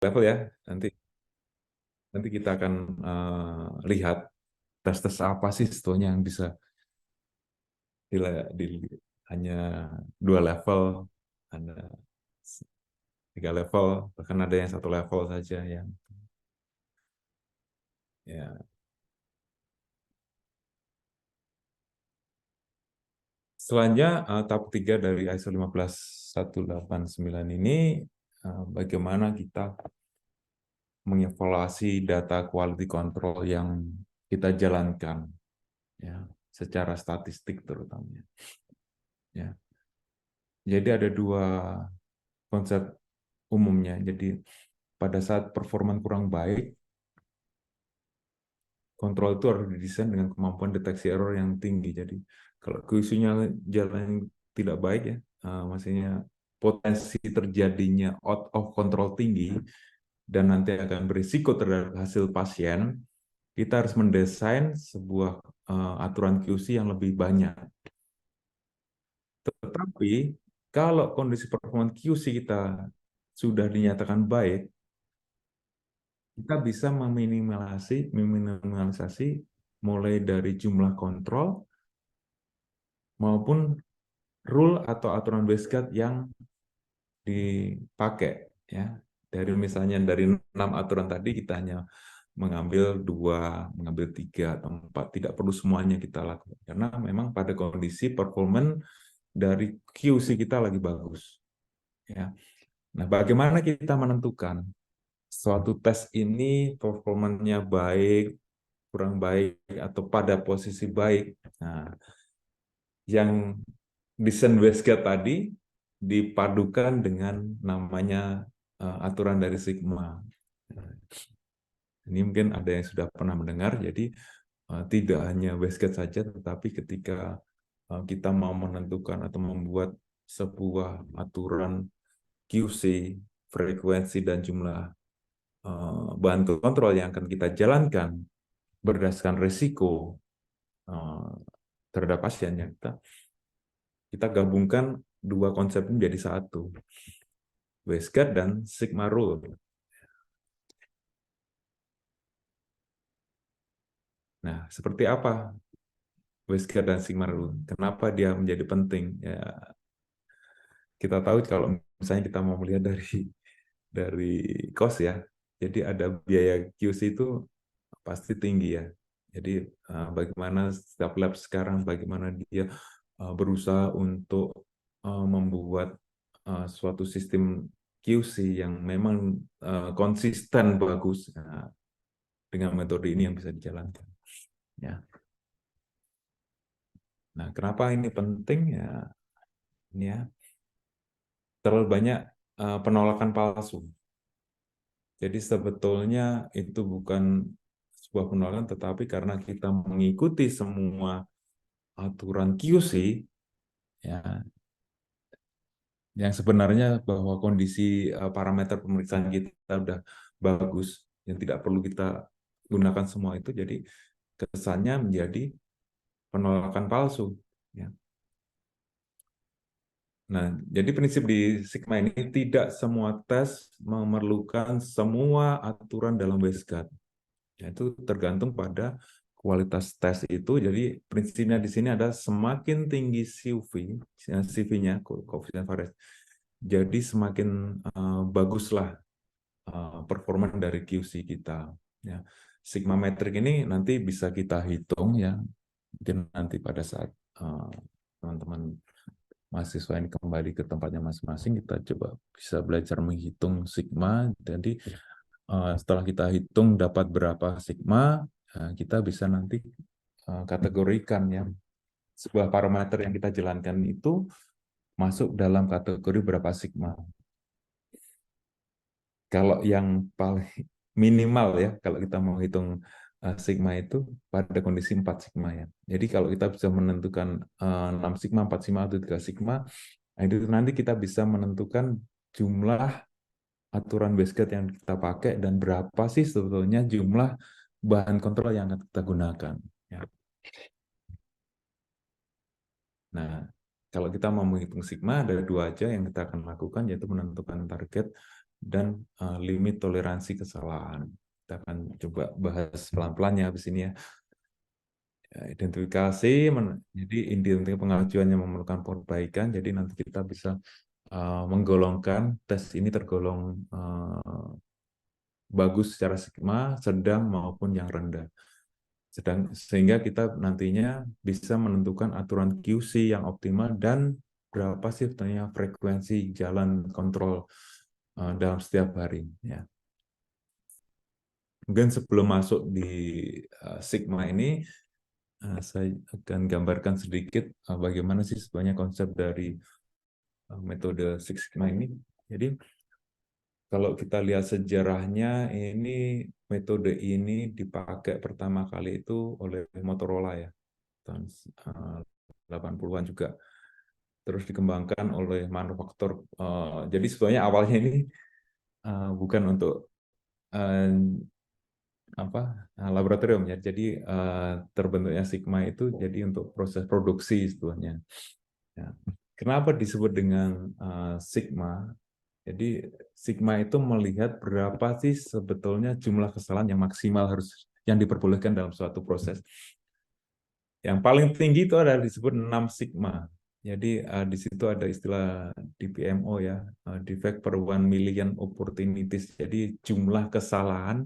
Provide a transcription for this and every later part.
level ya. Nanti kita akan lihat tes-tes apa sih sebetulnya yang bisa hanya 2 level, ada 3 level, bahkan ada yang 1 level saja yang ya. Selanjutnya tahap 3 dari ISO 15189 ini bagaimana kita mengevaluasi data quality control yang kita jalankan, ya, secara statistik terutama. Ya. Jadi ada 2 konsep umumnya. Jadi pada saat performa kurang baik, kontrol itu harus didesain dengan kemampuan deteksi error yang tinggi. Jadi kalau QC-nya jalan tidak baik ya, maksudnya potensi terjadinya out of control tinggi dan nanti akan berisiko terhadap hasil pasien, kita harus mendesain sebuah aturan QC yang lebih banyak. Tetapi kalau kondisi performa QC kita sudah dinyatakan baik, kita bisa meminimalisasi mulai dari jumlah kontrol maupun rule atau aturan base guard yang dipakai, ya. Dari misalnya dari 6 aturan tadi kita hanya mengambil 2, mengambil 3 atau 4, tidak perlu semuanya kita lakukan karena memang pada kondisi performance dari QC kita lagi bagus, ya. Nah, bagaimana kita menentukan suatu tes ini performanya baik, kurang baik, atau pada posisi baik? Nah, yang desain Westgate tadi dipadukan dengan namanya aturan dari Sigma. Ini mungkin ada yang sudah pernah mendengar, jadi tidak hanya Westgate saja, tetapi ketika kita mau menentukan atau membuat sebuah aturan QC, frekuensi dan jumlah bahan kontrol yang akan kita jalankan berdasarkan risiko terhadap pasiennya, kita gabungkan 2 konsep menjadi satu, Westgate dan Sigma Rule. Nah, seperti apa Westgate dan Sigma Rule? Kenapa dia menjadi penting? Ya, kita tahu kalau misalnya kita mau melihat dari cost ya, jadi ada biaya QC itu pasti tinggi ya. Jadi bagaimana setiap lab sekarang, bagaimana dia berusaha untuk membuat suatu sistem QC yang memang konsisten bagus. Nah, dengan metode ini yang bisa dijalankan. Ya. Nah, kenapa ini penting ya? Ini ya, terlalu banyak penolakan palsu. Jadi sebetulnya itu bukan sebuah penolakan, tetapi karena kita mengikuti semua aturan QC, ya, yang sebenarnya bahwa kondisi parameter pemeriksaan kita udah bagus, yang tidak perlu kita gunakan semua itu, jadi kesannya menjadi penolakan palsu. Ya. Nah, jadi prinsip di Sigma ini tidak semua tes memerlukan semua aturan dalam Westgate. Ya, itu tergantung pada kualitas tes itu. Jadi prinsipnya di sini ada semakin tinggi CV-nya, koefisien variasi. Jadi semakin baguslah performa dari QC kita. Ya. Sigma metrik ini nanti bisa kita hitung ya. Mungkin nanti pada saat teman-teman mahasiswa ini kembali ke tempatnya masing-masing, kita coba bisa belajar menghitung sigma. Jadi setelah kita hitung dapat berapa sigma, kita bisa nanti kategorikan ya, sebuah parameter yang kita jalankan itu masuk dalam kategori berapa sigma. Kalau yang paling minimal ya, kalau kita mau hitung sigma itu pada kondisi 4 sigma ya. Jadi kalau kita bisa menentukan 6 sigma, 4 sigma, atau 3 sigma, nah itu nanti kita bisa menentukan jumlah aturan basket yang kita pakai dan berapa sih sebetulnya jumlah bahan kontrol yang akan kita gunakan. Ya. Nah, kalau kita mau menghitung sigma, ada 2 aja yang kita akan lakukan, yaitu menentukan target dan limit toleransi kesalahan. Kita akan coba bahas pelan-pelan ya habis ini ya. Identifikasi, jadi identifikasi pengajuan yang memerlukan perbaikan, jadi nanti kita bisa menggolongkan tes ini tergolong bagus secara sigma, sedang maupun yang rendah. Sehingga kita nantinya bisa menentukan aturan QC yang optimal dan berapa sih sebenarnya frekuensi jalan kontrol dalam setiap hari. Ya. Mungkin sebelum masuk di sigma ini, saya akan gambarkan sedikit bagaimana sih sebenarnya konsep dari metode Six Sigma ini. Jadi kalau kita lihat sejarahnya, ini metode ini dipakai pertama kali itu oleh Motorola ya, tahun 80-an juga. Terus dikembangkan oleh manufaktur. Jadi sebenarnya awalnya ini bukan untuk laboratorium ya. Jadi terbentuknya Sigma itu jadi untuk proses produksi sebetulnya. Ya. Kenapa disebut dengan Sigma? Jadi Sigma itu melihat berapa sih sebetulnya jumlah kesalahan yang maksimal yang diperbolehkan dalam suatu proses. Yang paling tinggi itu adalah disebut 6 Sigma. Jadi di situ ada istilah DPMO ya, defect per 1 million opportunities. Jadi jumlah kesalahan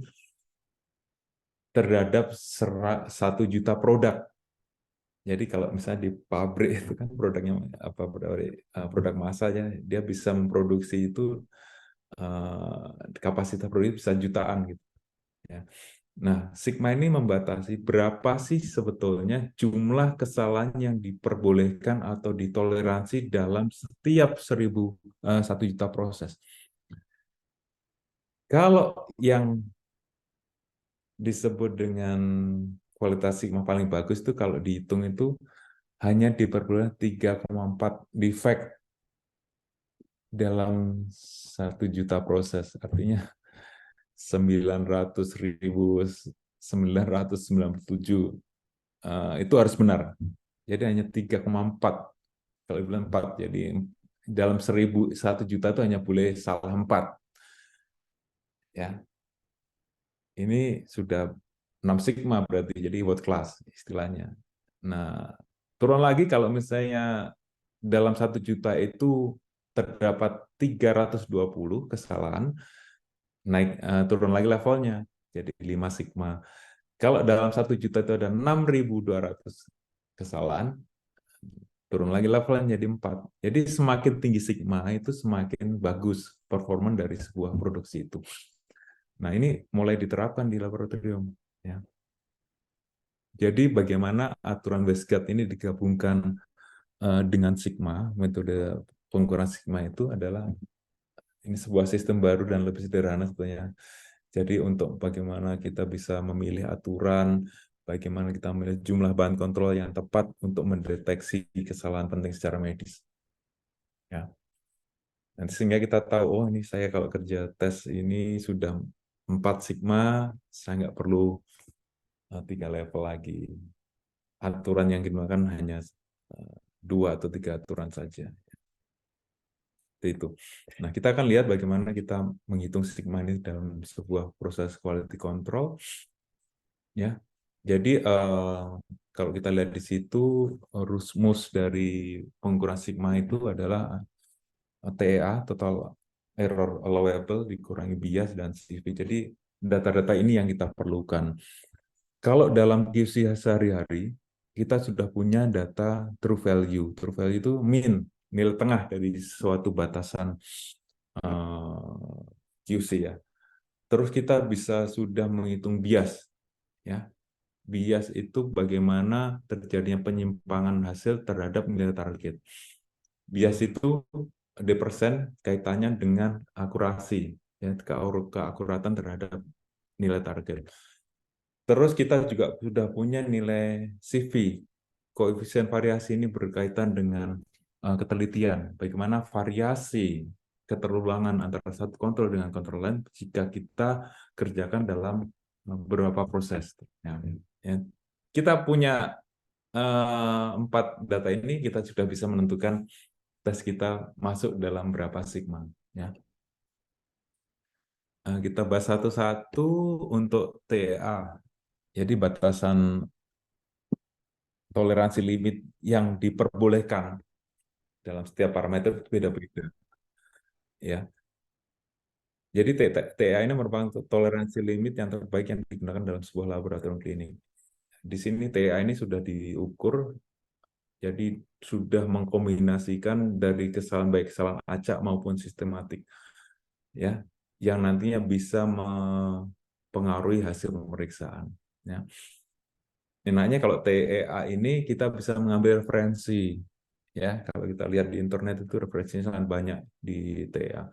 terhadap 1 juta produk. Jadi kalau misalnya di pabrik itu kan produknya produk massa ya, dia bisa memproduksi itu kapasitas produksi bisa jutaan gitu. Ya. Nah, Sigma ini membatasi berapa sih sebetulnya jumlah kesalahan yang diperbolehkan atau ditoleransi dalam setiap 1 juta proses. Kalau yang disebut dengan kualitas Sigma paling bagus itu kalau dihitung itu hanya diperbolehkan 3,4 defect dalam 1 juta proses. Artinya 900.997 itu harus benar. Jadi hanya 3,4 kalau bilang 4. Jadi dalam 1 juta itu hanya boleh salah 4. Ya. Ini sudah 6 sigma berarti, jadi world class istilahnya. Nah, turun lagi kalau misalnya dalam 1 juta itu terdapat 320 kesalahan, turun lagi levelnya, jadi 5 sigma. Kalau dalam 1 juta itu ada 6.200 kesalahan, turun lagi levelnya jadi 4. Jadi semakin tinggi sigma itu semakin bagus performa dari sebuah produksi itu. Nah, ini mulai diterapkan di laboratorium. Ya. Jadi bagaimana aturan Westgate ini digabungkan dengan sigma, metode pengukuran sigma itu adalah ini sebuah sistem baru dan lebih sederhana sebetulnya. Jadi untuk bagaimana kita bisa memilih aturan, bagaimana kita memilih jumlah bahan kontrol yang tepat untuk mendeteksi kesalahan penting secara medis. Ya. Nanti sehingga kita tahu, oh ini saya kalau kerja tes ini sudah 4 sigma, saya nggak perlu 3 level lagi. Aturan yang digunakan hanya 2 atau 3 aturan saja. Itu. Nah, kita akan lihat bagaimana kita menghitung sigma ini dalam sebuah proses quality control. Ya, jadi kalau kita lihat di situ rumus dari pengukuran sigma itu adalah TEA, total error allowable, dikurangi bias dan CV. Jadi data-data ini yang kita perlukan. Kalau dalam QC sehari-hari, kita sudah punya data true value. True value itu nilai tengah dari suatu batasan QC ya. Terus kita bisa sudah menghitung bias. Ya. Bias itu bagaimana terjadinya penyimpangan hasil terhadap nilai target. Bias itu di persen kaitannya dengan akurasi, ya, keakuratan terhadap nilai target. Terus kita juga sudah punya nilai CV. Koefisien variasi ini berkaitan dengan ketelitian. Bagaimana variasi keterulangan antara satu kontrol dengan kontrol lain jika kita kerjakan dalam beberapa proses. Ya. Kita punya 4 data ini, kita sudah bisa menentukan tes kita masuk dalam berapa sigma. Ya. Kita bahas satu-satu untuk TEA. Jadi batasan toleransi limit yang diperbolehkan dalam setiap parameter beda-beda. Ya, jadi TEA ini merupakan toleransi limit yang terbaik yang digunakan dalam sebuah laboratorium klinik. Di sini TEA ini sudah diukur, jadi sudah mengkombinasikan dari kesalahan baik kesalahan acak maupun sistematik, ya, yang nantinya bisa mempengaruhi hasil pemeriksaan. Ya. Enaknya kalau TEA ini kita bisa mengambil referensi, ya. Kalau kita lihat di internet itu referensinya sangat banyak di TEA.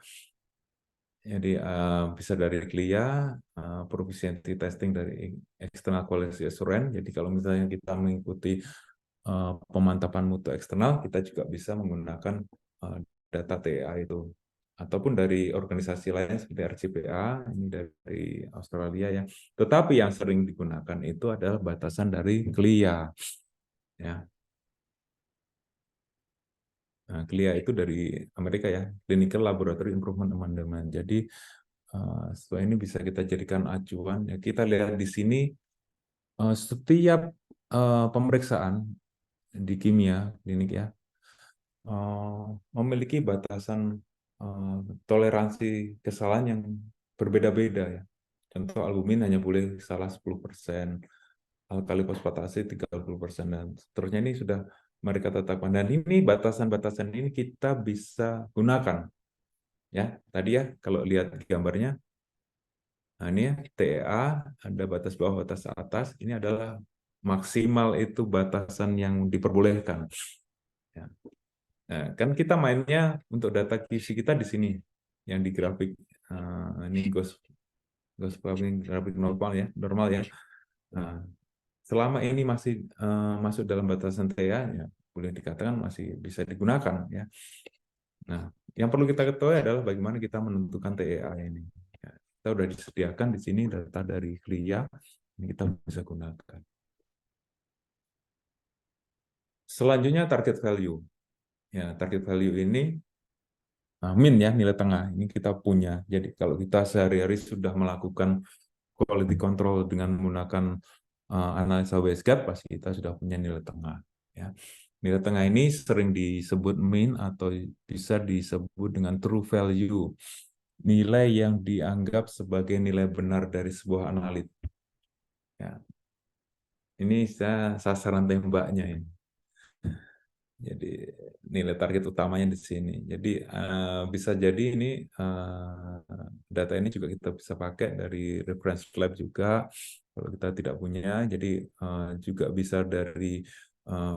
Jadi bisa dari CLIA, proficiency testing dari external quality assurance. Jadi kalau misalnya kita mengikuti pemantapan mutu eksternal, kita juga bisa menggunakan data TEA itu. Ataupun dari organisasi lain seperti RCPA, ini dari Australia ya. Tetapi yang sering digunakan itu adalah batasan dari CLIA. Ya. Nah, CLIA itu dari Amerika ya, Clinical Laboratory Improvement Amendment. Jadi setelah ini bisa kita jadikan acuan. Ya, kita lihat di sini setiap pemeriksaan di kimia klinik ya memiliki batasan toleransi kesalahan yang berbeda-beda ya. Contoh albumin hanya boleh salah 10%, alkali fosfatase 30%, dan seterusnya ini sudah mereka tetapkan. Dan ini batasan-batasan ini kita bisa gunakan. Ya, tadi ya kalau lihat gambarnya, nah ini ya TEA ada batas bawah, batas atas. Ini adalah maksimal itu batasan yang diperbolehkan. Ya. Nah, kan kita mainnya untuk data QC kita di sini, yang di grafik ini Gauss grafik normal ya, Nah, selama ini masih masuk dalam batasan TEA, ya boleh dikatakan masih bisa digunakan ya. Nah, yang perlu kita ketahui adalah bagaimana kita menentukan TEA ini. Ya, kita sudah disediakan di sini data dari CLIA, ini kita bisa gunakan. Selanjutnya target value. Ya, target value ini min ya, nilai tengah. Ini kita punya. Jadi kalau kita sehari-hari sudah melakukan quality control dengan menggunakan analisa Westgate, pasti kita sudah punya nilai tengah. Ya. Nilai tengah ini sering disebut mean atau bisa disebut dengan true value. Nilai yang dianggap sebagai nilai benar dari sebuah analit. Ya. Ini sasaran tembaknya ini. Jadi nilai target utamanya di sini. Jadi bisa jadi ini data ini juga kita bisa pakai dari reference lab juga kalau kita tidak punya. Jadi juga bisa dari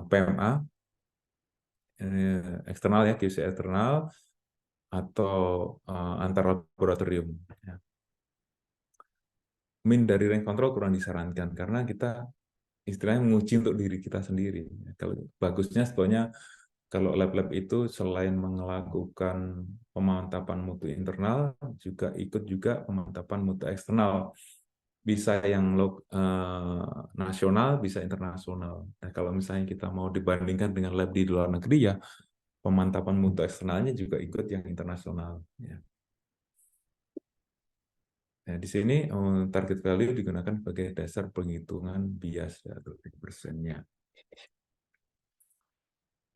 PMA eksternal ya, QC eksternal atau antar laboratorium. Ya. Min dari range control kurang disarankan karena kita istilahnya menguji untuk diri kita sendiri. Kalau bagusnya sebetulnya kalau lab-lab itu selain melakukan pemantapan mutu internal, juga ikut juga pemantapan mutu eksternal. Bisa yang nasional, bisa internasional. Nah, kalau misalnya kita mau dibandingkan dengan lab di luar negeri, ya pemantapan mutu eksternalnya juga ikut yang internasional. Ya. Nah, di sini target value digunakan sebagai dasar penghitungan bias atau persennya.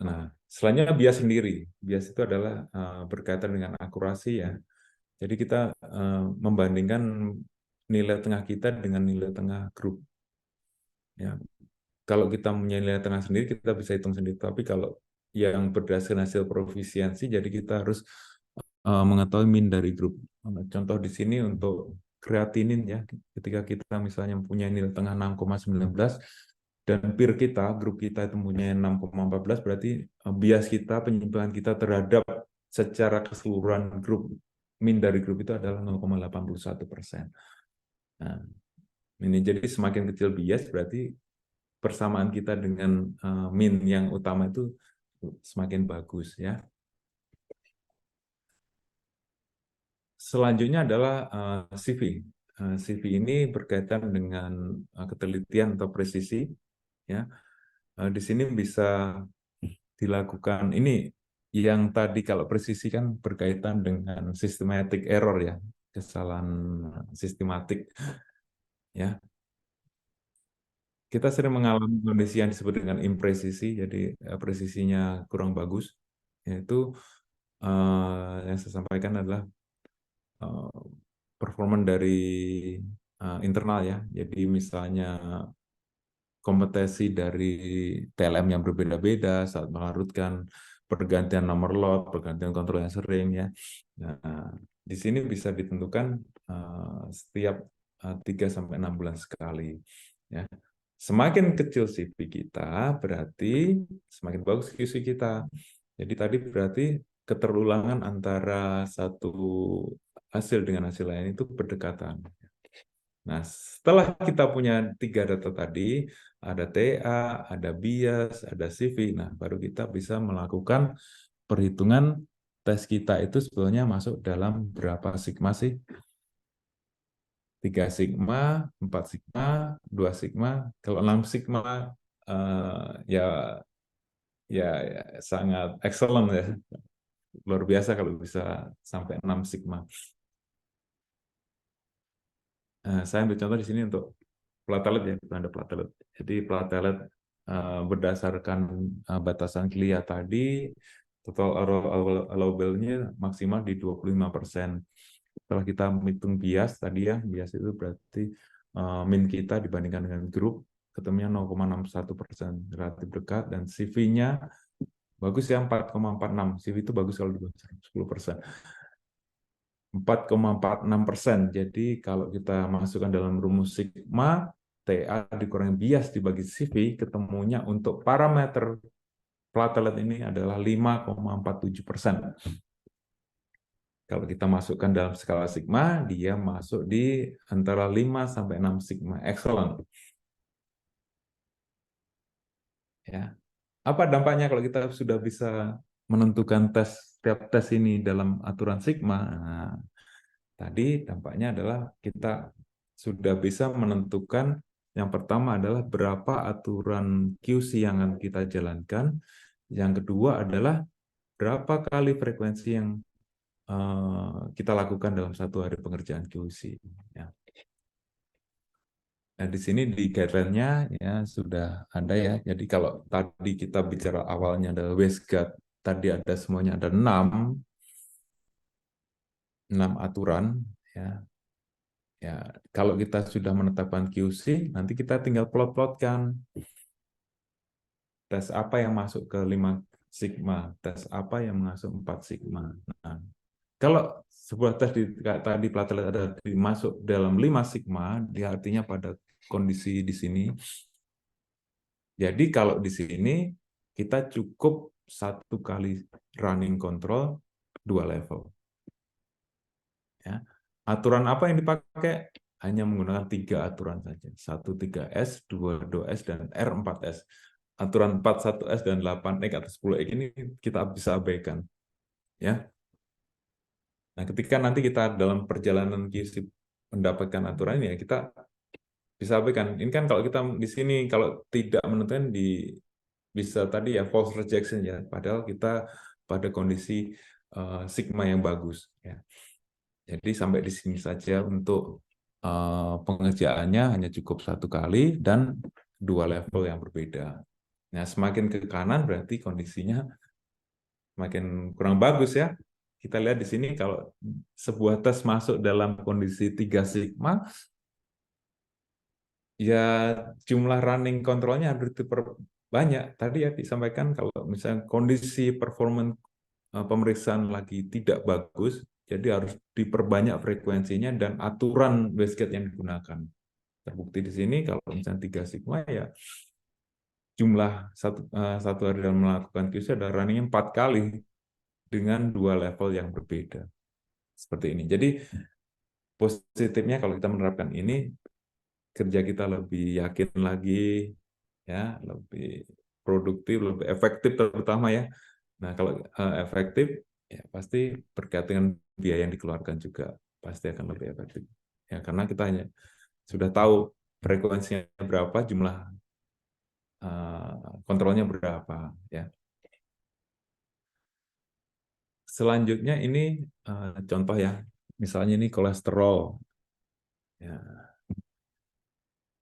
Nah, selanjutnya bias sendiri. Bias itu adalah berkaitan dengan akurasi ya. Jadi kita membandingkan nilai tengah kita dengan nilai tengah grup. Ya, kalau kita punya nilai tengah sendiri kita bisa hitung sendiri. Tapi kalau yang berdasarkan hasil profisiensi, jadi kita harus mengetahui min dari grup. Contoh di sini untuk kreatinin ya, ketika kita misalnya mempunyai nilai tengah 6,19 dan peer kita, grup kita itu mempunyai 6,14, berarti bias kita, penyimpangan kita terhadap secara keseluruhan grup min dari grup itu adalah 0,81%. Nah, ini jadi semakin kecil bias berarti persamaan kita dengan min yang utama itu semakin bagus ya. Selanjutnya adalah CV. CV ini berkaitan dengan ketelitian atau presisi ya. Di sini bisa dilakukan ini yang tadi kalau presisi kan berkaitan dengan systematic error ya. kesalahan sistematik, ya. Kita sering mengalami kondisi yang disebut dengan impresisi, jadi presisinya kurang bagus. Yaitu yang saya sampaikan adalah performa dari internal, ya. Jadi misalnya kompetensi dari TLM yang berbeda-beda saat melarutkan, pergantian nomor lot, pergantian kontrol yang sering, ya. Nah, di sini bisa ditentukan setiap 3-6 bulan sekali, ya. Semakin kecil CV kita, berarti semakin bagus QC kita. Jadi tadi berarti keterulangan antara satu hasil dengan hasil lain itu berdekatan. Nah, setelah kita punya 3 data tadi, ada TA, ada bias, ada CV, nah baru kita bisa melakukan perhitungan tes kita itu sebetulnya masuk dalam berapa sigma sih? 3 sigma, 4 sigma, 2 sigma. Kalau 6 sigma ya, ya sangat excellent, ya. Luar biasa kalau bisa sampai 6 sigma. Saya ambil contoh di sini untuk platelet, ya, bukan ada platelet. Jadi platelet berdasarkan batasan KLIA tadi, total allowable-nya maksimal di 25%. Setelah kita menghitung bias tadi, ya, bias itu berarti min kita dibandingkan dengan grup, ketemunya 0,61%, relatif dekat, dan CV-nya bagus, ya, 4,46. CV itu bagus kalau di bawah 10%. 4,46%. Jadi kalau kita masukkan dalam rumus sigma, TA dikurangi bias dibagi CV, ketemunya untuk parameter platelet ini adalah 5,47%. Kalau kita masukkan dalam skala sigma, dia masuk di antara 5 sampai 6 sigma. Excellent. Ya. Apa dampaknya kalau kita sudah bisa menentukan tiap tes ini dalam aturan sigma? Nah, tadi dampaknya adalah kita sudah bisa menentukan, yang pertama adalah berapa aturan QC yang akan kita jalankan. Yang kedua adalah berapa kali frekuensi yang kita lakukan dalam satu hari pengerjaan QC. Ya. Nah, di sini di guideline-nya, ya, sudah ada, ya. Jadi kalau tadi kita bicara awalnya adalah wasteguard, tadi ada semuanya ada 6 aturan, ya. Ya, kalau kita sudah menetapkan QC, nanti kita tinggal plot-plotkan tes apa yang masuk ke 5 sigma, tes apa yang masuk 4 sigma. Nah, kalau sebuah tes tadi platelet ada masuk dalam 5 sigma, dia artinya pada kondisi di sini. Jadi kalau di sini kita cukup 1 kali running control 2 level. Ya. Aturan apa yang dipakai? Hanya menggunakan 3 aturan saja. 1 3S, 2 2S, dan R 4S. Aturan 4 1S dan 8X atau 10X ini kita bisa abaikan. Ya. Nah, ketika nanti kita dalam perjalanan QC mendapatkan aturan ini, ya kita bisa abaikan. Ini kan kalau kita di sini kalau tidak menentukan bisa tadi, ya, false rejection, ya. Padahal kita pada kondisi sigma yang bagus, ya. Jadi sampai di sini saja untuk pengerjaannya, hanya cukup 1 kali dan 2 level yang berbeda. Nah, semakin ke kanan berarti kondisinya semakin kurang bagus, ya. Kita lihat di sini kalau sebuah tes masuk dalam kondisi 3 sigma, ya jumlah running kontrolnya harus diperbanyak. Tadi, ya, disampaikan kalau misalnya kondisi performance pemeriksaan lagi tidak bagus, jadi harus diperbanyak frekuensinya dan aturan wastegate yang digunakan. Terbukti di sini kalau misalnya 3 sigma, ya jumlah satu hari dalam melakukan QC ada running 4 kali dengan 2 level yang berbeda. Seperti ini. Jadi positifnya kalau kita menerapkan ini, kerja kita lebih yakin lagi, ya, lebih produktif, lebih efektif terutama, ya. Nah, kalau efektif, ya pasti berkaitan dengan biaya yang dikeluarkan juga pasti akan lebih efektif. Ya, karena kita hanya sudah tahu frekuensinya berapa, jumlah kontrolnya berapa, ya. Selanjutnya ini contoh, ya. misalnya ini kolesterol. Ya,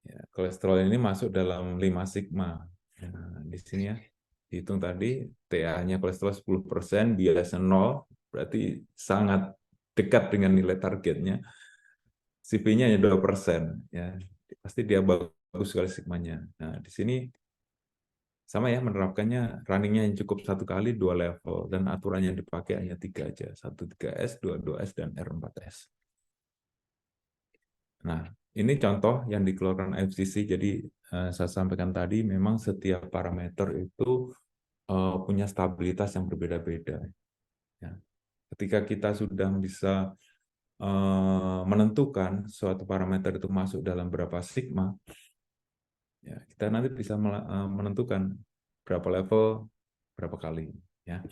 ya, kolesterol ini masuk dalam 5 sigma. Ya, di sini ya, dihitung tadi, TA-nya kolesterol 10%, biasa 0, berarti sangat dekat dengan nilai targetnya. CV-nya hanya 2%. Ya, pasti dia bagus sekali sigmanya. Nah, di sini sama ya, menerapkannya runningnya yang cukup 1 kali 2 level, dan aturan yang dipakai hanya 3 aja, 1 3S, 2 2S, dan R4S. Nah, ini contoh yang dikeluarkan FCC. Jadi saya sampaikan tadi, memang setiap parameter itu punya stabilitas yang berbeda-beda. Ya. Ketika kita sudah bisa menentukan suatu parameter itu masuk dalam berapa sigma, ya, kita nanti bisa menentukan berapa level, berapa kali. Ya.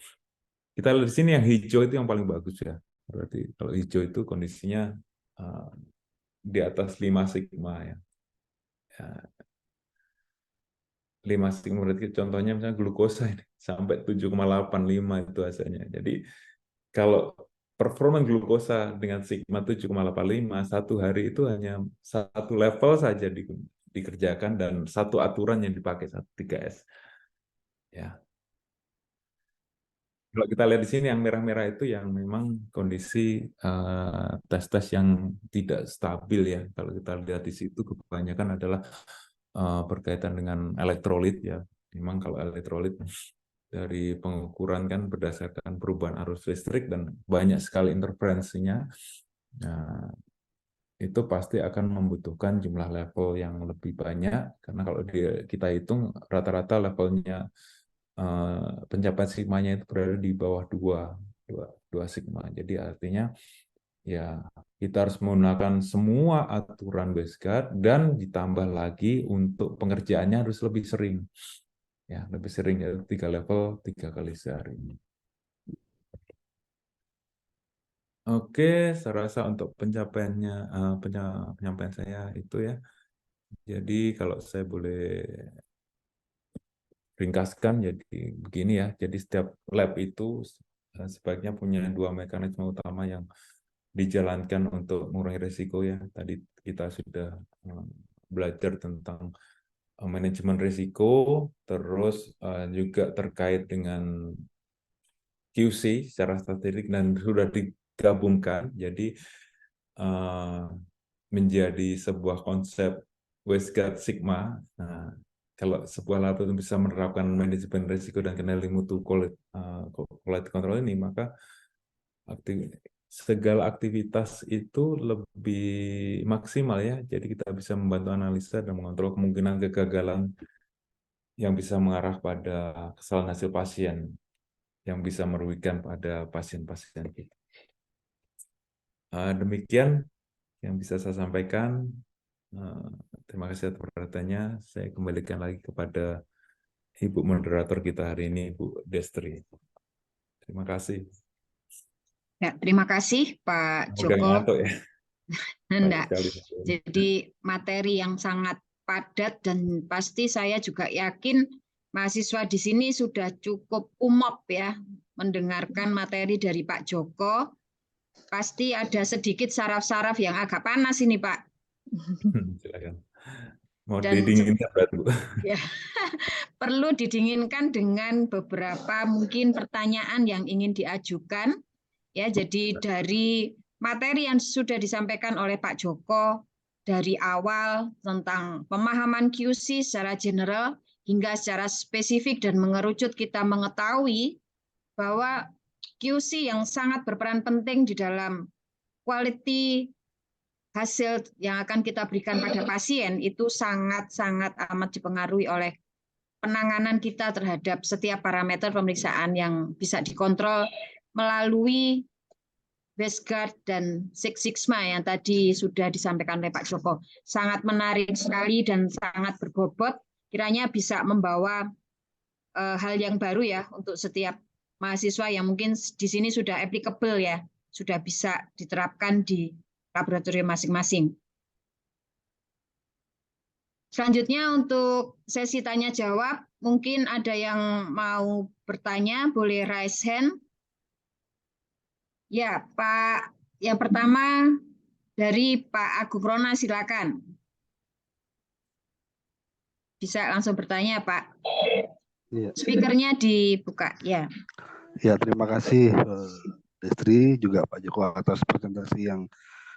Kita lihat di sini yang hijau itu yang paling bagus ya. Berarti kalau hijau itu kondisinya di atas 5 sigma ya. Ya, 5 sigma berarti contohnya misalnya glukosa ini sampai 7,85 itu hasilnya. Jadi kalau performa glukosa dengan sigma 7,85 satu hari itu hanya 1 level saja dikerjakan dan 1 aturan yang dipakai 3S. Ya. Kalau kita lihat di sini yang merah-merah itu yang memang kondisi tes-tes yang tidak stabil ya. Kalau kita lihat di situ kebanyakan adalah berkaitan dengan elektrolit ya. Memang kalau elektrolit dari pengukuran kan berdasarkan perubahan arus listrik dan banyak sekali interferensinya. Nah, itu pasti akan membutuhkan jumlah level yang lebih banyak karena kalau kita hitung rata-rata levelnya pencapaian sigmanya itu berada di bawah 2 sigma. Jadi artinya ya kita harus menggunakan semua aturan Westguard dan ditambah lagi untuk pengerjaannya harus lebih sering. Ya, lebih sering ya 3 level 3 kali sehari. Oke, saya rasa untuk pencapaiannya penyampaian saya itu ya. Jadi kalau saya boleh ringkaskan jadi begini ya. Jadi setiap lab itu sebaiknya punya 2 mekanisme utama yang dijalankan untuk mengurangi risiko ya. Tadi kita sudah belajar tentang manajemen risiko, terus juga terkait dengan QC secara statistik dan sudah digabungkan. Jadi menjadi sebuah konsep Westguard Sigma. Nah, kalau sebuah lab itu bisa menerapkan manajemen risiko dan kendali mutu quality control ini, maka segala aktivitas itu lebih maksimal ya. Jadi kita bisa membantu analisa dan mengontrol kemungkinan kegagalan yang bisa mengarah pada kesalahan hasil pasien yang bisa merugikan pada pasien-pasien kita. Demikian yang bisa saya sampaikan. Terima kasih atas perhatiannya. Saya kembalikan lagi kepada Ibu moderator kita hari ini, Bu Destri. Terima kasih. Ya, terima kasih Pak Udah Joko. ngantuk ya. Enggak. Jadi materi yang sangat padat dan pasti saya juga yakin mahasiswa di sini sudah cukup umop ya mendengarkan materi dari Pak Joko. Pasti ada sedikit saraf-saraf yang agak panas ini, Pak. Silakan. Mau Dan didinginkan, Bu? ya, perlu didinginkan dengan beberapa mungkin pertanyaan yang ingin diajukan. Ya, jadi dari materi yang sudah disampaikan oleh Pak Joko dari awal tentang pemahaman QC secara general hingga secara spesifik dan mengerucut kita mengetahui bahwa QC yang sangat berperan penting di dalam quality hasil yang akan kita berikan pada pasien itu sangat-sangat amat dipengaruhi oleh penanganan kita terhadap setiap parameter pemeriksaan yang bisa dikontrol melalui Westguard dan Six Sigma yang tadi sudah disampaikan oleh Pak Joko. Sangat menarik sekali dan sangat berbobot. Kiranya bisa membawa hal yang baru ya untuk setiap mahasiswa yang mungkin di sini sudah applicable ya, sudah bisa diterapkan di laboratorium masing-masing. Selanjutnya untuk sesi tanya jawab, mungkin ada yang mau bertanya, boleh raise hand. Ya, Pak Yang pertama dari Pak Agung Rona, silakan. Bisa langsung bertanya, Pak. Iya. Speakernya dibuka, ya. Ya, terima kasih Destri, juga Pak Joko atas presentasi yang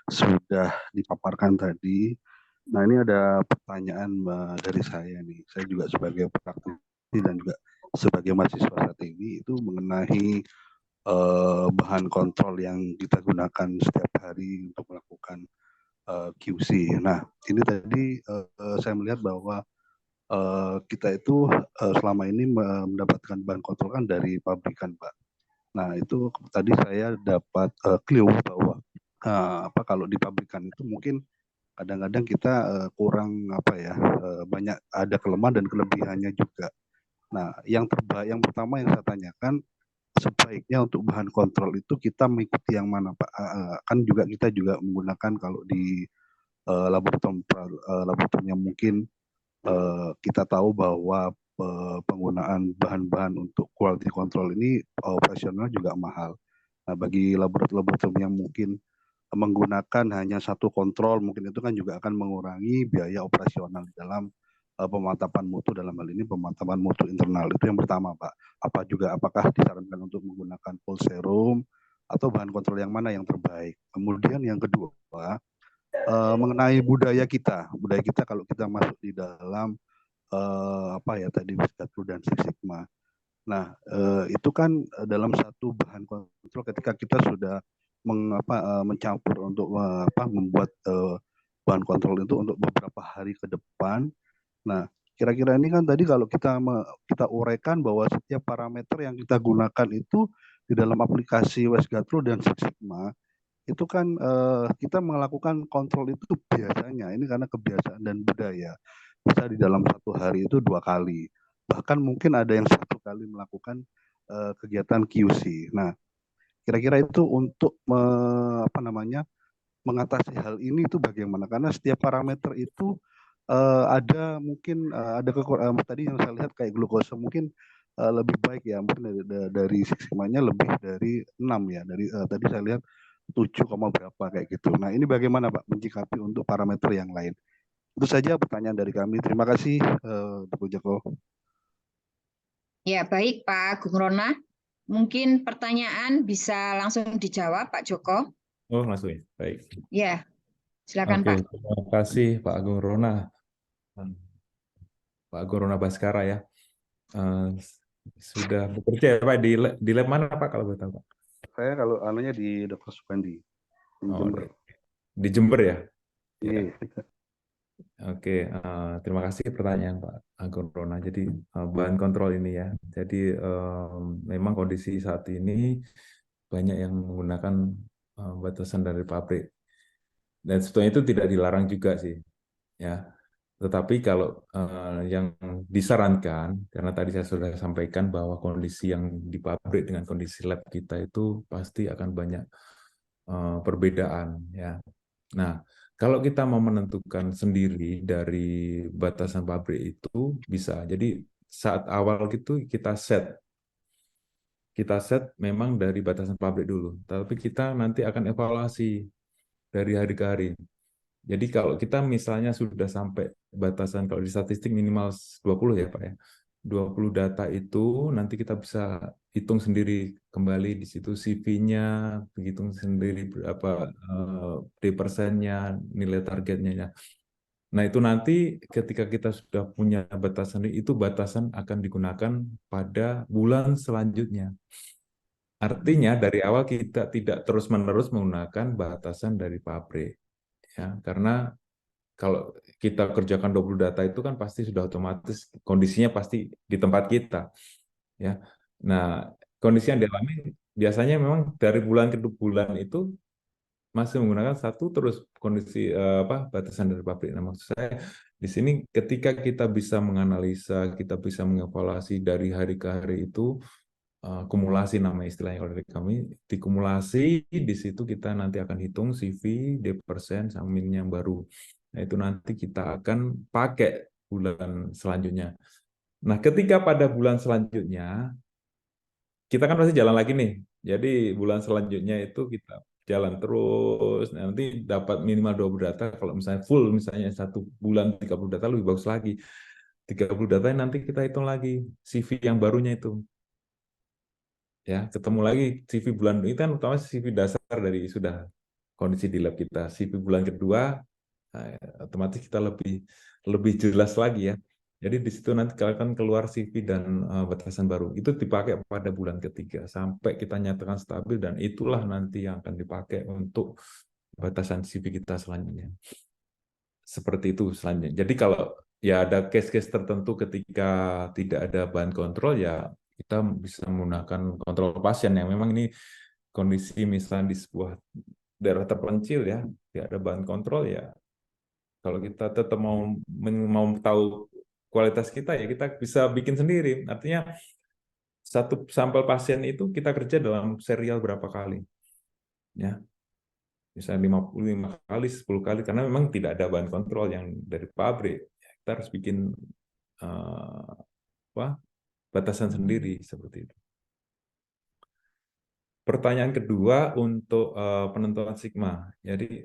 sudah dipaparkan tadi. Nah, ini ada pertanyaan dari saya nih. Saya juga sebagai praktisi dan juga sebagai mahasiswa strategi itu mengenai bahan kontrol yang kita gunakan setiap hari untuk melakukan QC. Nah, ini tadi saya melihat bahwa kita itu selama ini mendapatkan bahan kontrol kan dari pabrikan, Pak. Nah, itu tadi saya dapat clue bahwa kalau di pabrikan itu mungkin kadang-kadang kita kurang banyak ada kelemahan dan kelebihannya juga. Nah, yang pertama yang saya tanyakan, sebaiknya untuk bahan kontrol itu kita mengikuti yang mana, Pak? Kan juga kita juga menggunakan kalau di laboratorium yang mungkin kita tahu bahwa penggunaan bahan-bahan untuk quality control ini operasional juga mahal. Nah, bagi laboratorium yang mungkin menggunakan hanya satu kontrol, mungkin itu kan juga akan mengurangi biaya operasional di dalam pemantapan mutu, dalam hal ini pemantapan mutu internal. Itu yang pertama, Pak. Apakah disarankan untuk menggunakan full serum atau bahan kontrol yang mana yang terbaik? Kemudian yang kedua, mengenai budaya kita kalau kita masuk di dalam tadi Wisdatu dan Six Sigma. Nah, itu kan dalam satu bahan kontrol ketika kita sudah mencampur untuk membuat bahan kontrol itu untuk beberapa hari ke depan. Nah, kira-kira ini kan tadi kalau kita uraikan bahwa setiap parameter yang kita gunakan itu di dalam aplikasi Wesgatro dan Six Sigma itu kan kita melakukan kontrol itu biasanya ini karena kebiasaan dan budaya bisa di dalam satu hari itu 2 kali, bahkan mungkin ada yang 1 kali melakukan kegiatan QC. Nah, kira-kira itu untuk mengatasi hal ini itu bagaimana? Karena setiap parameter itu ada mungkin ada kekurangan. Tadi yang saya lihat kayak glukosa mungkin lebih baik ya, mungkin dari Six Sigma-nya lebih dari 6 ya. Dari tadi saya lihat 7, berapa kayak gitu. Nah, ini bagaimana Pak menyikapi untuk parameter yang lain? Itu saja pertanyaan dari kami. Terima kasih, Dr. Joko. Ya, baik Pak Agung Rona. Mungkin pertanyaan bisa langsung dijawab Pak Joko. Oh, langsung ya. Baik. Ya, silakan Oke, Pak. terima kasih Pak Agung Rona. Pak Agung Rona Baskara ya. Sudah bekerja ya Pak di lab mana Pak kalau boleh tahu Pak? Saya kalau anunya di Dr. Supandi di Jember. Di Jember ya? Iya. Oke, terima kasih pertanyaan Pak Agung Rona. Jadi bahan kontrol ini ya. Jadi memang kondisi saat ini banyak yang menggunakan batasan dari pabrik. Dan sebetulnya itu tidak dilarang juga sih, ya. Tetapi kalau yang disarankan, karena tadi saya sudah sampaikan bahwa kondisi yang di pabrik dengan kondisi lab kita itu pasti akan banyak perbedaan, ya. Nah, kalau kita mau menentukan sendiri dari batasan pabrik itu bisa. Jadi saat awal itu kita set memang dari batasan pabrik dulu. Tapi kita nanti akan evaluasi dari hari ke hari. Jadi kalau kita misalnya sudah sampai batasan, kalau di statistik minimal 20 ya Pak ya, 20 data itu nanti kita bisa hitung sendiri kembali di situ CV-nya, hitung sendiri berapa D%-nya, nilai targetnya. Nah itu nanti ketika kita sudah punya batasan itu batasan akan digunakan pada bulan selanjutnya. Artinya dari awal kita tidak terus-menerus menggunakan batasan dari pabrik. Ya, karena kalau kita kerjakan 20 data itu kan pasti sudah otomatis kondisinya pasti di tempat kita. Ya. Nah, kondisi yang dialami biasanya memang dari bulan ke bulan itu masih menggunakan satu terus kondisi batasan dari pabrik. Nah, maksud saya di sini ketika kita bisa menganalisa, kita bisa mengevaluasi dari hari ke hari itu kumulasi nama istilahnya kalau dari kami dikumulasi di situ kita nanti akan hitung CV, D% sama min yang baru. Nah, itu nanti kita akan pakai bulan selanjutnya. Nah, ketika pada bulan selanjutnya kita kan pasti jalan lagi nih. Jadi bulan selanjutnya itu kita jalan terus. Nanti dapat minimal 20 data. Kalau misalnya full, misalnya 1 bulan 30 data, lebih bagus lagi. 30 data nanti kita hitung lagi CV yang barunya itu. Ya, ketemu lagi CV bulan ini kan utama CV dasar dari sudah kondisi di lab kita. CV bulan kedua, otomatis kita lebih jelas lagi ya. Jadi di situ nanti akan keluar CV dan batasan baru. Itu dipakai pada bulan ketiga sampai kita nyatakan stabil, dan itulah nanti yang akan dipakai untuk batasan CV kita selanjutnya. Seperti itu selanjutnya. Jadi kalau ya ada case-case tertentu ketika tidak ada bahan kontrol, ya kita bisa menggunakan kontrol pasien yang memang ini kondisi misalnya di sebuah daerah terpencil ya, tidak ada bahan kontrol ya. Kalau kita tetap mau tahu kualitas kita, ya kita bisa bikin sendiri. Artinya satu sampel pasien itu kita kerja dalam serial berapa kali, ya. Misalnya 55 kali, 10 kali, karena memang tidak ada bahan kontrol yang dari pabrik. Kita harus bikin batasan sendiri seperti itu. Pertanyaan kedua untuk penentuan sigma. Jadi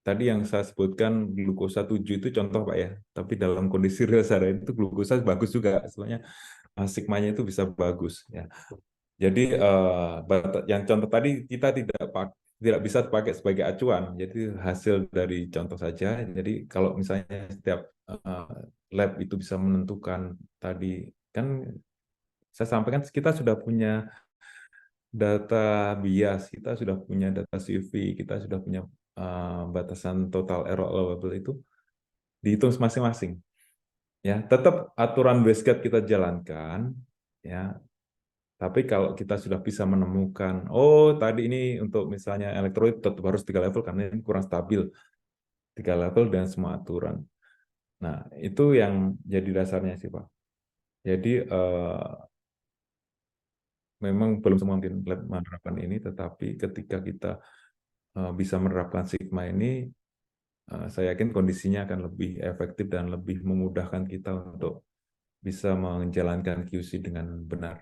tadi yang saya sebutkan glukosa 7 itu contoh Pak ya, tapi dalam kondisi real sehari itu glukosa bagus juga, sebenarnya sigmanya itu bisa bagus ya. Jadi yang contoh tadi kita tidak bisa dipakai sebagai acuan, jadi hasil dari contoh saja. Jadi kalau misalnya setiap lab itu bisa menentukan tadi, kan saya sampaikan kita sudah punya data bias, kita sudah punya data CV, kita sudah punya batasan total error allowable itu dihitung masing-masing. Ya, tetap aturan Westgate kita jalankan, ya. Tapi kalau kita sudah bisa menemukan, oh tadi ini untuk misalnya elektrolit tetap harus 3 level karena ini kurang stabil, 3 level dan semua aturan. Nah, itu yang jadi dasarnya sih Pak. Jadi memang belum semua mungkin lab menerapkan ini, tetapi ketika kita bisa menerapkan sigma ini, saya yakin kondisinya akan lebih efektif dan lebih memudahkan kita untuk bisa menjalankan QC dengan benar.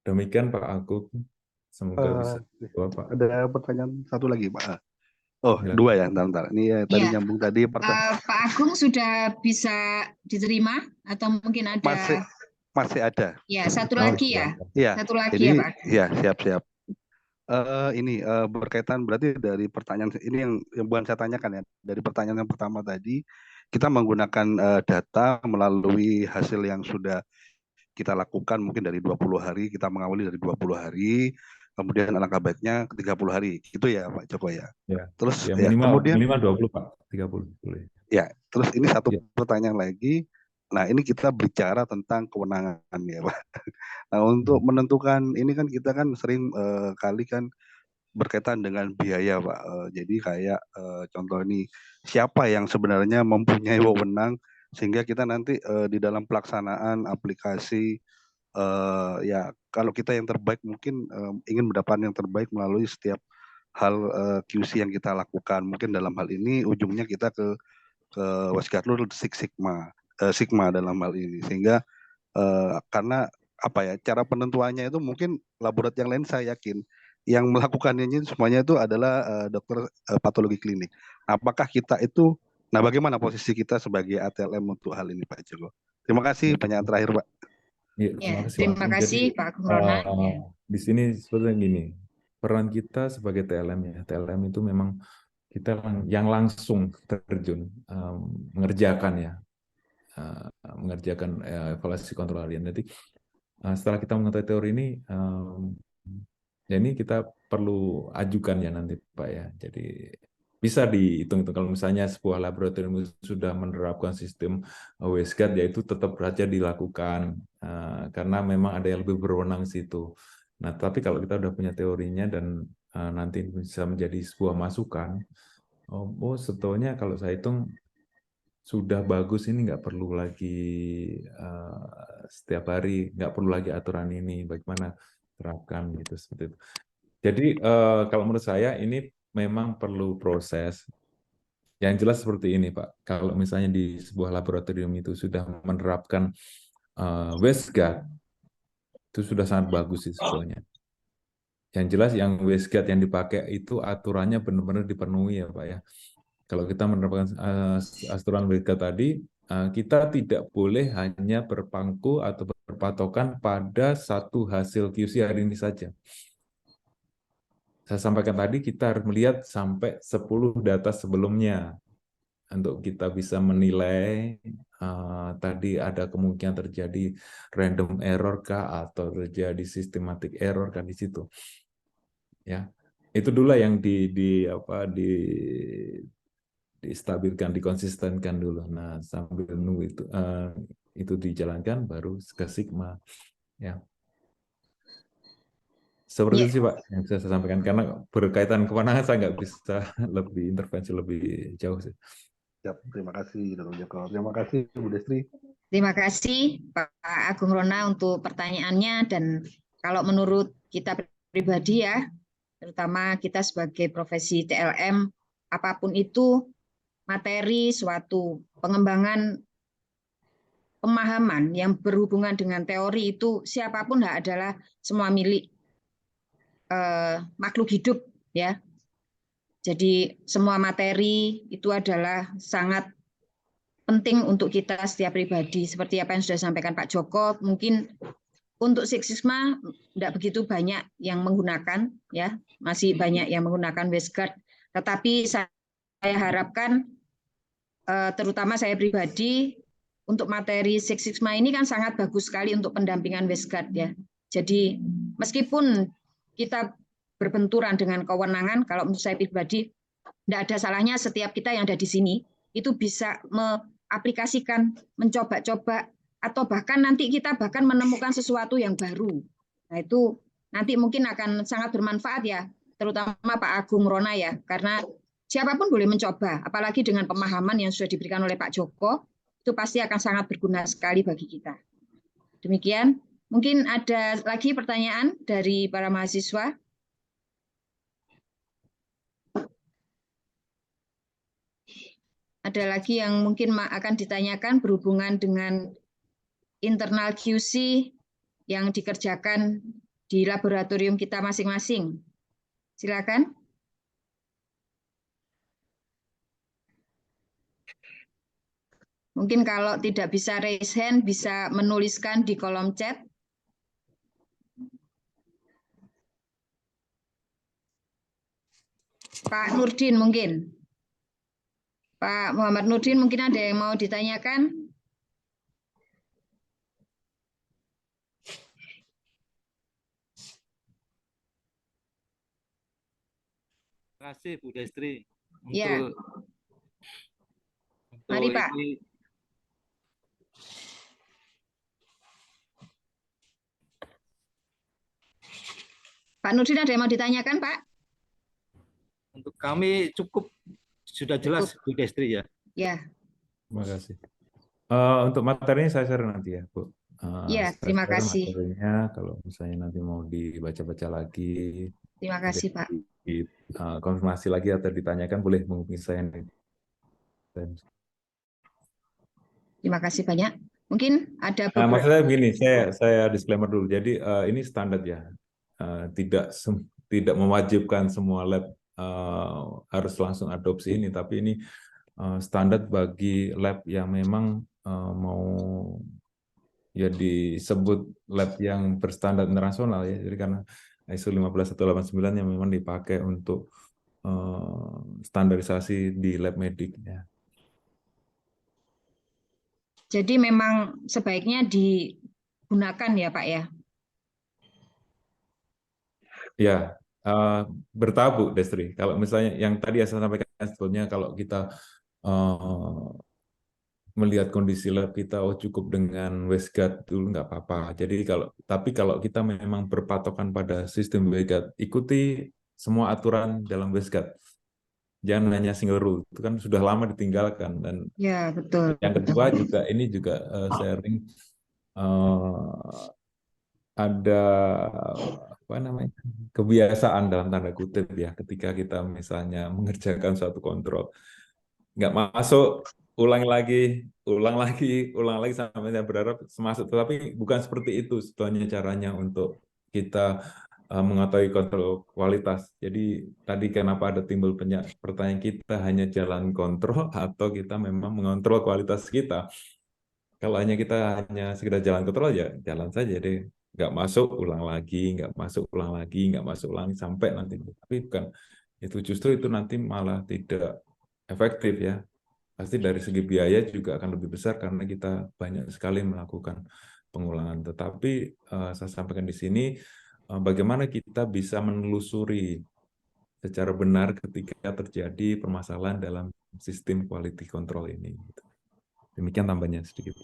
Demikian Pak Agung, semoga bisa jawab Pak. Ada pertanyaan satu lagi Pak. Oh, Silakan. 2 ya, ntar. Ini ya, tadi Ya. nyambung tadi pertanyaan. Pak Agung sudah bisa diterima atau mungkin ada? Masih ada. Ya, satu lagi ya. Ya, Satu lagi jadi, ya Pak. Ya, siap-siap. Ini berkaitan berarti dari pertanyaan ini yang bukan saya tanyakan ya, dari pertanyaan yang pertama tadi, kita menggunakan data melalui hasil yang sudah kita lakukan mungkin dari 20 hari, kita mengawali dari 20 hari, kemudian alangkah baiknya ke 30 hari. Gitu ya Pak Joko ya. Ya. Terus Ya, ya, kemudian minimal 20 Pak, 30 boleh. ya, terus ini satu Ya. pertanyaan lagi. Nah, ini kita bicara tentang kewenangan ya Pak. Nah, untuk menentukan ini kan kita kan sering kali kan berkaitan dengan biaya Pak. Jadi kayak contoh ini, siapa yang sebenarnya mempunyai wewenang sehingga kita nanti di dalam pelaksanaan aplikasi, ya kalau kita yang terbaik mungkin ingin mendapatkan yang terbaik melalui setiap hal QC yang kita lakukan. Mungkin dalam hal ini ujungnya kita ke Westgate Rule Six Sigma dalam hal ini, sehingga karena apa ya, cara penentuannya itu mungkin laboratorium yang lain saya yakin yang melakukannya ini semuanya itu adalah dokter patologi klinik. Apakah kita itu, nah bagaimana posisi kita sebagai ATLM untuk hal ini Pak Joko? Terima kasih, pertanyaan terakhir Pak. Ya, terima kasih Pak Agung Rona. Di sini sebetulnya gini, peran kita sebagai TLM ya, TLM itu memang kita yang langsung terjun mengerjakan evaluasi kontrol harian. Jadi setelah kita mengetahui teori ini, ya ini kita perlu ajukan ya nanti Pak ya. Jadi bisa dihitung kalau misalnya sebuah laboratorium sudah menerapkan sistem Westgate, ya itu tetap saja dilakukan karena memang ada yang lebih berwenang di situ. Nah, tapi kalau kita udah punya teorinya dan nanti bisa menjadi sebuah masukan, oh sebetulnya kalau saya hitung sudah bagus, ini nggak perlu lagi setiap hari, nggak perlu lagi aturan ini, bagaimana terapkan gitu seperti itu. Jadi kalau menurut saya ini memang perlu proses. Yang jelas seperti ini Pak, kalau misalnya di sebuah laboratorium itu sudah menerapkan Westgate, itu sudah sangat bagus sih sebetulnya. Yang jelas yang wasteguard yang dipakai itu aturannya benar-benar dipenuhi ya Pak ya. Kalau kita menerapkan aturan wasteguard tadi, kita tidak boleh hanya berpangku atau berpatokan pada satu hasil QC hari ini saja. Saya sampaikan tadi kita harus melihat sampai 10 data sebelumnya untuk kita bisa menilai tadi ada kemungkinan terjadi random error kah atau terjadi systematic error kan di situ. Ya. Itu dulu yang distabilkan, dikonsistenkan dulu. Nah, sambil nunggu itu dijalankan baru ke Sigma. Ya. Seperti itu sih Pak yang bisa saya sampaikan karena berkaitan kewenangan saya nggak bisa lebih intervensi lebih jauh sih. Siap, terima kasih Dr. Joko. Terima kasih Bu Destri. Terima kasih Pak Agung Rona untuk pertanyaannya, dan kalau menurut kita pribadi ya, terutama kita sebagai profesi TLM, apapun itu materi suatu pengembangan pemahaman yang berhubungan dengan teori itu siapapun adalah semua milik makhluk hidup ya. Jadi semua materi itu adalah sangat penting untuk kita setiap pribadi. Seperti apa yang sudah disampaikan Pak Joko, mungkin untuk Six Sigma tidak begitu banyak yang menggunakan, ya masih banyak yang menggunakan wasteguard. Tetapi saya harapkan, terutama saya pribadi, untuk materi Six Sigma ini kan sangat bagus sekali untuk pendampingan wasteguard ya. Jadi meskipun kita berbenturan dengan kewenangan, kalau menurut saya pribadi tidak ada salahnya setiap kita yang ada di sini itu bisa aplikasikan, mencoba-coba, atau bahkan nanti kita bahkan menemukan sesuatu yang baru. Nah itu nanti mungkin akan sangat bermanfaat ya, terutama Pak Agung Rona ya, karena siapapun boleh mencoba, apalagi dengan pemahaman yang sudah diberikan oleh Pak Joko, itu pasti akan sangat berguna sekali bagi kita. Demikian, mungkin ada lagi pertanyaan dari para mahasiswa. Ada lagi yang mungkin akan ditanyakan berhubungan dengan internal QC yang dikerjakan di laboratorium kita masing-masing. Silakan. Mungkin kalau tidak bisa raise hand, bisa menuliskan di kolom chat. Pak Nurdin mungkin. Pak Muhammad Nurdin mungkin ada yang mau ditanyakan? Terima kasih Bu Destri Ya. untuk Mari Pak. ini. Pak Nurdin ada yang mau ditanyakan Pak? Untuk kami cukup, sudah jelas Bu Destri ya. Ya. Terima kasih. Untuk materinya saya share nanti ya Bu. Ya, terima kasih. Materinya kalau misalnya nanti mau dibaca-baca lagi. Terima kasih Pak. Konfirmasi lagi atau ditanyakan boleh menghubungi saya. Terima kasih banyak. Mungkin ada beberapa. Maksudnya begini, saya disclaimer dulu. Jadi ini standar ya, tidak mewajibkan semua lab harus langsung adopsi ini, tapi ini standar bagi lab yang memang mau ya disebut lab yang berstandar internasional ya. Jadi karena ISO 15189 yang memang dipakai untuk standarisasi di lab medik ya. Jadi memang sebaiknya digunakan ya Pak ya? Ya, bertahap Bu Destri. Kalau misalnya yang tadi saya sampaikan sebetulnya kalau kita melihat kondisi lab kita, oh cukup dengan wasteguard dulu nggak apa-apa. Jadi kalau kita memang berpatokan pada sistem wasteguard, ikuti semua aturan dalam wasteguard. Jangan hanya single rule, itu kan sudah lama ditinggalkan. Dan ya, betul. Yang kedua juga ini juga sharing ada apa namanya kebiasaan dalam tanda kutip ya, ketika kita misalnya mengerjakan suatu kontrol nggak masuk, ulang lagi sampai saya berharap masuk, tetapi bukan seperti itu sebetulnya caranya untuk kita mengetahui kontrol kualitas. Jadi tadi kenapa ada timbul pertanyaan, kita hanya jalan kontrol atau kita memang mengontrol kualitas kita. Kalau kita hanya sekedar jalan kontrol, ya jalan saja deh, nggak masuk ulang lagi, nggak masuk ulang lagi, nggak masuk ulang sampai nanti. Tapi bukan itu, justru itu nanti malah tidak efektif ya. Pasti dari segi biaya juga akan lebih besar karena kita banyak sekali melakukan pengulangan. Tetapi saya sampaikan di sini, bagaimana kita bisa menelusuri secara benar ketika terjadi permasalahan dalam sistem quality control ini. Demikian tambahnya sedikit.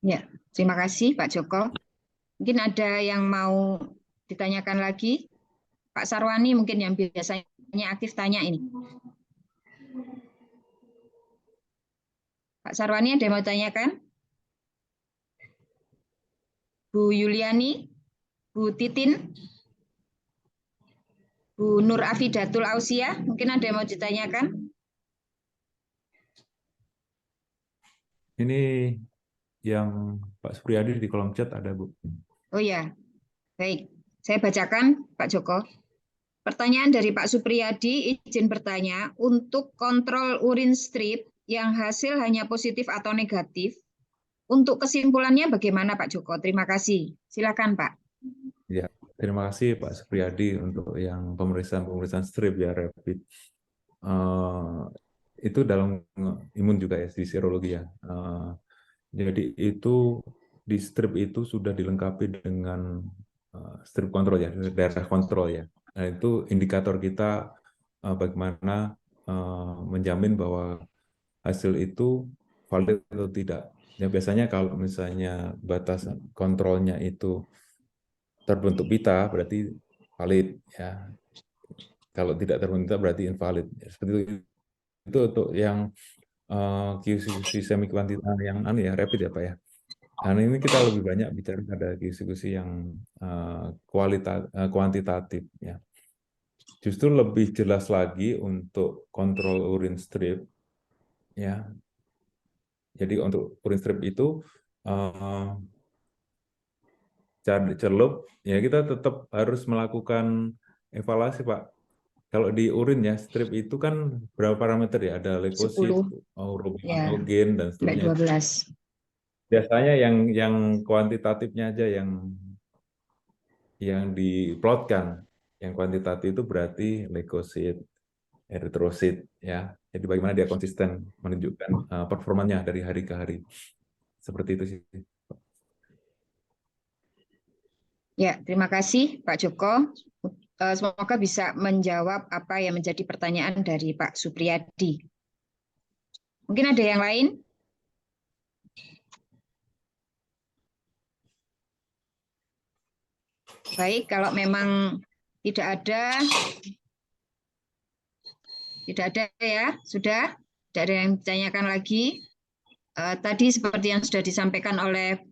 Ya, terima kasih Pak Joko. Mungkin ada yang mau ditanyakan lagi? Pak Sarwani mungkin yang biasanya aktif tanya ini. Pak Sarwani ada yang mau tanyakan? Bu Yuliani, Bu Titin, Bu Nur Afidatul Ausia, mungkin ada yang mau ditanyakan? Ini yang Pak Supriyadi di kolom chat ada, Bu. Oh ya, baik. Saya bacakan, Pak Joko. Pertanyaan dari Pak Supriyadi, izin bertanya, untuk kontrol urin strip yang hasil hanya positif atau negatif, untuk kesimpulannya bagaimana Pak Joko? Terima kasih. Silakan Pak. Ya, terima kasih Pak Supriyadi untuk yang pemeriksaan strip ya, rapid. Itu dalam imun juga ya, di serologi ya. Jadi itu di strip itu sudah dilengkapi dengan strip kontrol ya, daerah kontrol ya. Nah itu indikator kita bagaimana menjamin bahwa hasil itu valid atau tidak. Ya biasanya kalau misalnya batas kontrolnya itu terbentuk pita berarti valid ya. Kalau tidak terbentuk berarti invalid. Seperti itu untuk yang QC semi kuantitatif yang ya rapid ya Pak ya. Nah ini kita lebih banyak bicara pada QC yang kuantitatif ya. Justru lebih jelas lagi untuk kontrol urin strip ya. Jadi untuk urin strip itu celup ya kita tetap harus melakukan evaluasi Pak. Kalau di urin ya, strip itu kan berapa parameter ya? Ada leukosit, 10. urobilinogen, dan seterusnya. 12. Biasanya yang kuantitatifnya aja yang diplotkan. Yang kuantitatif itu berarti leukosit, eritrosit, ya. Jadi bagaimana dia konsisten menunjukkan performanya dari hari ke hari. Seperti itu sih. Ya, terima kasih Pak Joko. Semoga bisa menjawab apa yang menjadi pertanyaan dari Pak Supriyadi. Mungkin ada yang lain? Baik, kalau memang tidak ada ya, sudah. Tidak ada yang ditanyakan lagi. Tadi seperti yang sudah disampaikan oleh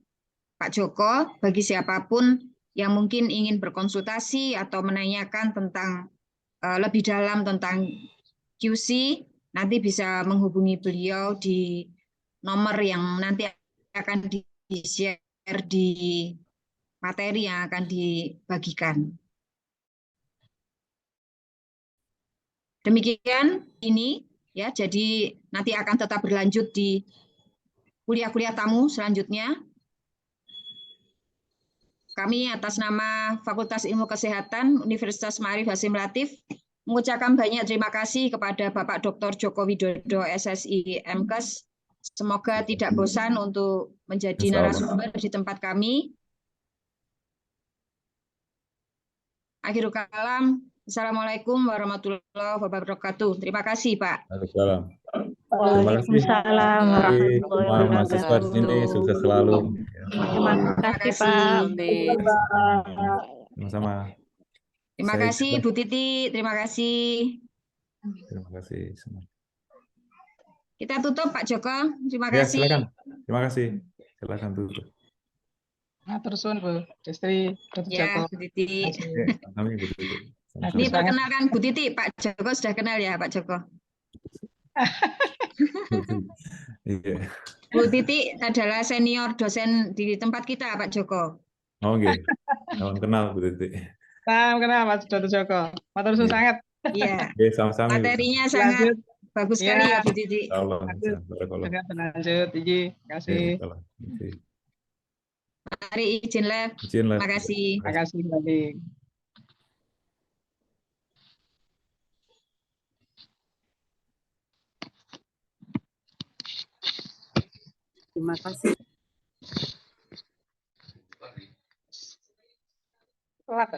Pak Joko, bagi siapapun yang mungkin ingin berkonsultasi atau menanyakan tentang lebih dalam tentang QC, nanti bisa menghubungi beliau di nomor yang nanti akan di-share di materi yang akan dibagikan. Demikian ini ya, jadi nanti akan tetap berlanjut di kuliah-kuliah tamu selanjutnya. Kami atas nama Fakultas Ilmu Kesehatan Universitas Ma'arif Hasyim Latif mengucapkan banyak terima kasih kepada Bapak Dr. Joko Widodo SSI MKes. Semoga tidak bosan untuk menjadi narasumber di tempat kami. Akhirul kalam, Assalamualaikum warahmatullahi wabarakatuh. Terima kasih Pak. Waalaikumsalam. Waalaikumsalam warahmatullahi Semua mahasiswa di sini wabarakatuh. sukses selalu. Terima kasih Pak. Sama-sama. Terima kasih Bu Titi, terima kasih. Terima kasih semua. Kita tutup Pak Joko, terima Ya, kasih. silakan. Terima kasih. Silakan tutup. Terus Bu Destri, Ya, Bu Titi. Kami Bu Titi. Ini perkenalkan Bu Titi, Pak Joko sudah kenal ya Pak Joko. Iya. Bu Titi adalah senior dosen di tempat kita Pak Joko. Oh, oke. Salam kenal Bu Titi. Salam kenal Mas Dr. Joko. Matur suwun Iya. sangat. Iya, Oke, sama-sama. Ibu. materinya sangat Lanjut. bagus sekali Ya, ya Bu Titi. Allah. lanjut. Barakallah. Lanjut. Iji. Terima kasih. Ya, salam. Oke. Mari izin live. Izin lah. Terima kasih. Terima kasih kembali. Terima kasih. Telat.